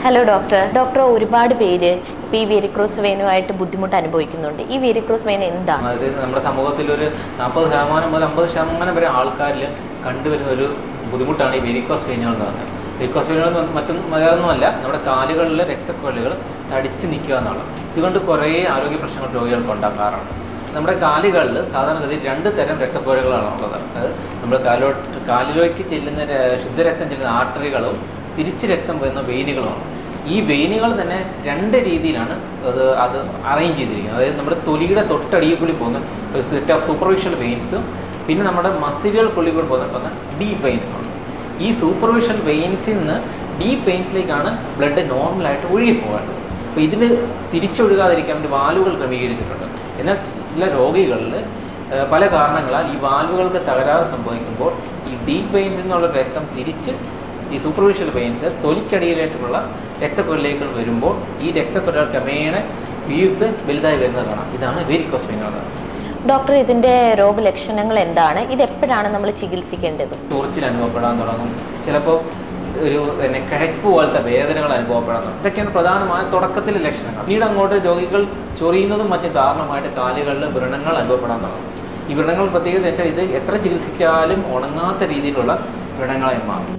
Hello doctor. Doctor, ഒരുപാട് പേര് ഇപ്പോൾ ഈ വെരിക്കോസ് വെയിനുമായിട്ട് ബുദ്ധിമുട്ട് അനുഭവിക്കുന്നുണ്ട്. ഈ വെരിക്കോസ് വെയിൻ എന്താണ്? അതായത് നമ്മുടെ സമൂഹത്തിൽ ഒരു 40% മുതൽ 50% വരെ ആൾക്കാരിൽ കണ്ടുവരുന്ന ഒരു ബുദ്ധിമുട്ടാണ് ഈ വെരിക്കോസ് വെയിനുകൾ എന്ന് പറഞ്ഞത്. വെരിക്കോസ് വെയിനുകൾ വേറൊന്നുമല്ല, നമ്മുടെ കാലുകളിലെ രക്തക്കൊഴലുകൾ തടിച്ച് നിൽക്കുക എന്നുള്ളത്. ഇതുകൊണ്ട് കുറേ ആരോഗ്യ പ്രശ്നങ്ങൾ രോഗികൾക്ക് ഉണ്ടാക്കാറുണ്ട്. നമ്മുടെ കാലുകളിൽ സാധാരണഗതിയിൽ 2 തരം രക്തക്കൊഴലുകളാണ് ഉള്ളത്. അതായത് നമ്മൾ കാലിലേക്ക് ചെല്ലുന്ന ശുദ്ധരക്തം ചെല്ലുന്ന ആർട്ടറികളും തിരിച്ച് രക്തം വരുന്ന വെയിനുകളുമാണ്. ഈ വെയിനുകൾ തന്നെ 2 രീതിയിലാണ് അത് അറേഞ്ച് ചെയ്തിരിക്കുന്നത്. അതായത് നമ്മുടെ തൊലിയുടെ തൊട്ടടിയിൽ കൂടി പോകുന്ന ഒരു സെറ്റ് ഓഫ് സൂപ്പർഫിഷ്യൽ വെയിൻസും പിന്നെ നമ്മുടെ മസിലുകൾക്കുള്ളിൽ കൂടി പോകുന്ന ഡീപ്പ് വെയിൻസുമാണ്. ഈ സൂപ്പർഫിഷ്യൽ വെയിൻസിൽ നിന്ന് ഡീപ്പ് വെയിൻസിലേക്കാണ് ബ്ലഡ് നോർമലായിട്ട് ഒഴുകി പോകേണ്ടത്. അപ്പോൾ ഇതിൽ തിരിച്ചൊഴുകാതിരിക്കാൻ വേണ്ടി വാൽവുകൾ ക്രമീകരിച്ചിട്ടുണ്ട്. എന്നാൽ ചില രോഗികളിൽ പല കാരണങ്ങളാൽ ഈ വാൽവുകൾക്ക് തകരാറ് സംഭവിക്കുമ്പോൾ ഈ ഡീപ്പ് വെയിൻസിൽ നിന്നുള്ള രക്തം തിരിച്ച് ഈ സൂപ്പർഫിഷ്യൽ വെയിൻസ് തൊലിക്കടിയിലായിട്ടുള്ള രക്തക്കൊഴലിലേക്ക് വരുമ്പോൾ ഈ രക്തക്കൊഴൽ ക്രമേണ വീർത്ത് വലുതായി വരുന്നത് കാണാം. ഇതാണ് വെരിക്കോസ് വെയിൻ എന്ന് പറയുന്നത്. ഡോക്ടർ, ഇതിൻ്റെ രോഗലക്ഷണങ്ങൾ എന്താണ്? ഇത് എപ്പോഴാണ് നമ്മൾ ചികിത്സിക്കേണ്ടത്? ചൊറിച്ചിൽ അനുഭവപ്പെടാൻ തുടങ്ങും, ചിലപ്പോൾ ഒരു കിഴപ്പ് പോലത്തെ വേദനകൾ അനുഭവപ്പെടാൻ തുടങ്ങും. ഇതൊക്കെയാണ് പ്രധാനമായ തുടക്കത്തിലെ ലക്ഷണങ്ങൾ. പിന്നീട് അങ്ങോട്ട് രോഗികൾ ചൊറിയുന്നതും മറ്റും കാരണമായിട്ട് കാലുകളിൽ വ്രണങ്ങൾ അനുഭവപ്പെടാൻ തുടങ്ങും. ഈ വ്രണങ്ങൾ പ്രത്യേകത വെച്ചാൽ ഇത് എത്ര ചികിത്സിച്ചാലും ഉണങ്ങാത്ത രീതിയിലുള്ള വ്രണങ്ങളായി മാറും.